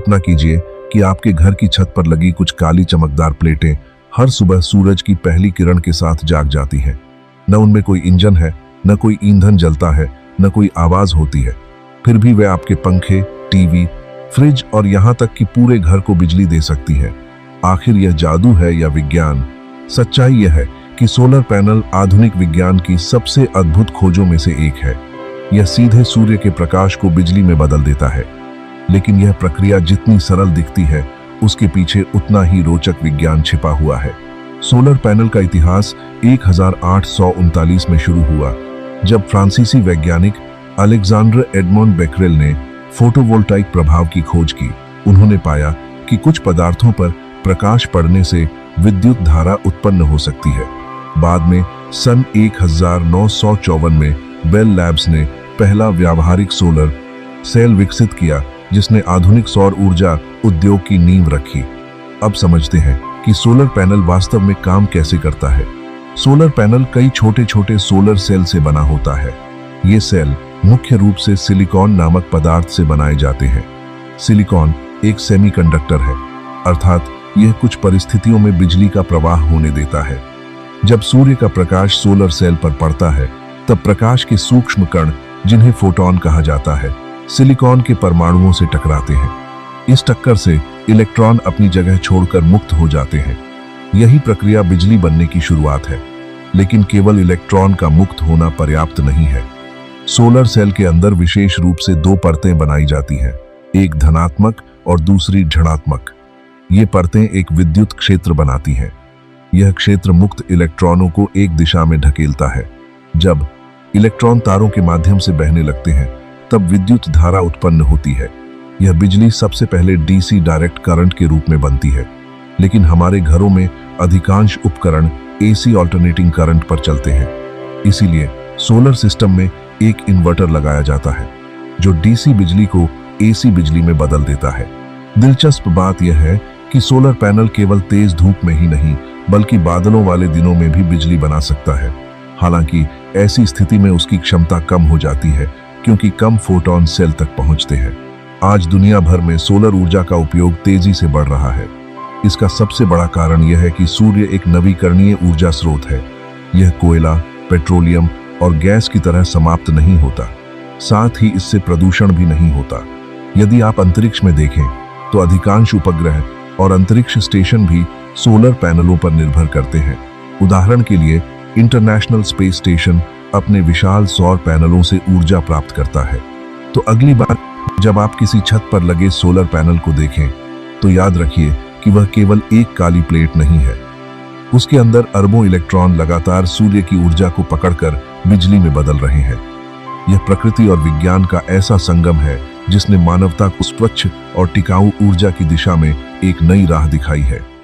कल्पना कीजिए कि आपके घर की छत पर लगी कुछ काली चमकदार प्लेटें हर सुबह सूरज की पहली किरण के साथ जाग जाती हैं। न उनमें कोई इंजन है, न कोई ईंधन जलता है, न कोई आवाज होती है, फिर भी वे आपके पंखे, टीवी, फ्रिज और यहाँ तक कि पूरे घर को बिजली दे सकती है। आखिर यह जादू है या विज्ञान? सच्चाई यह है कि सोलर पैनल आधुनिक विज्ञान की सबसे अद्भुत खोजों में से एक है। यह सीधे सूर्य के प्रकाश को बिजली में बदल देता है, लेकिन यह प्रक्रिया जितनी सरल दिखती है, उसके पीछे उतना ही रोचक विज्ञान छिपा हुआ है। सोलर पैनल का इतिहास 1839 में शुरू हुआ, जब फ्रांसीसी वैज्ञानिक अलेक्जेंडर एडमंड बेकरेल ने फोटोवोल्टाइक प्रभाव की खोज की। उन्होंने पाया कि कुछ पदार्थों पर प्रकाश पड़ने से विद्युत धारा उत्पन्न हो सकती है। बाद में सन 1954 में बेल लैब्स ने पहला व्यावहारिक सोलर सेल विकसित किया, जिसने आधुनिक सौर ऊर्जा उद्योग की नींव रखी। अब समझते हैं कि सोलर पैनल वास्तव में काम कैसे करता है। सोलर पैनल कई छोटे छोटे सोलर सेल से बना होता है। ये सेल मुख्य रूप से सिलिकॉन नामक पदार्थ से बनाए जाते हैं। सिलिकॉन एक सेमीकंडक्टर है, अर्थात यह कुछ परिस्थितियों में बिजली का प्रवाह होने देता है। जब सूर्य का प्रकाश सोलर सेल पर पड़ता है, तब प्रकाश के सूक्ष्म कण, जिन्हें फोटॉन कहा जाता है, सिलिकॉन के परमाणुओं से टकराते हैं। इस टक्कर से इलेक्ट्रॉन अपनी जगह छोड़कर मुक्त हो जाते हैं। यही प्रक्रिया बिजली बनने की शुरुआत है। लेकिन केवल इलेक्ट्रॉन का मुक्त होना पर्याप्त नहीं है। सोलर सेल के अंदर विशेष रूप से दो परतें बनाई जाती हैं, एक धनात्मक और दूसरी ऋणात्मक। ये परतें एक विद्युत क्षेत्र बनाती हैं। यह क्षेत्र मुक्त इलेक्ट्रॉनों को एक दिशा में ढकेलता है। जब इलेक्ट्रॉन तारों के माध्यम से बहने लगते हैं, तब विद्युत धारा उत्पन्न होती है। यह बिजली सबसे पहले डीसी डायरेक्ट करंट के रूप में बनती है, लेकिन हमारे घरों में अधिकांश उपकरण एसी ऑल्टरनेटिंग करंट पर चलते हैं। इसीलिए सोलर सिस्टम में एक इन्वर्टर लगाया जाता है, जो डीसी बिजली को एसी बिजली में बदल देता है। दिलचस्प बात यह है कि सोलर पैनल केवल तेज धूप में ही नहीं, बल्कि बादलों वाले दिनों में भी बिजली बना सकता है। हालांकि ऐसी स्थिति में उसकी क्षमता कम हो जाती है, क्योंकि कम फोटॉन सेल तक पहुंचते हैं। आज दुनिया भर में सोलर ऊर्जा का उपयोग तेजी से बढ़ रहा है। इसका सबसे बड़ा कारण यह है कि सूर्य एक नवीकरणीय ऊर्जा स्रोत है। यह कोयला, पेट्रोलियम और गैस की तरह समाप्त नहीं होता। साथ ही इससे प्रदूषण भी नहीं होता। यदि आप अंतरिक्ष में देखें, तो अधिकांश उपग्रह और अंतरिक्ष स्टेशन भी सोलर पैनलों पर निर्भर करते हैं। उदाहरण के लिए इंटरनेशनल स्पेस स्टेशन अपने विशाल सौर पैनलों से ऊर्जा प्राप्त करता है। तो अगली बार जब आप किसी छत पर लगे सोलर पैनल को देखें, तो याद रखिए कि वह केवल एक काली प्लेट नहीं है। उसके अंदर अरबों इलेक्ट्रॉन लगातार सूर्य की ऊर्जा को पकड़कर बिजली में बदल रहे हैं। यह प्रकृति और विज्ञान का ऐसा संगम है, जिसने मानवता को स्वच्छ और टिकाऊ ऊर्जा की दिशा में एक नई राह दिखाई है।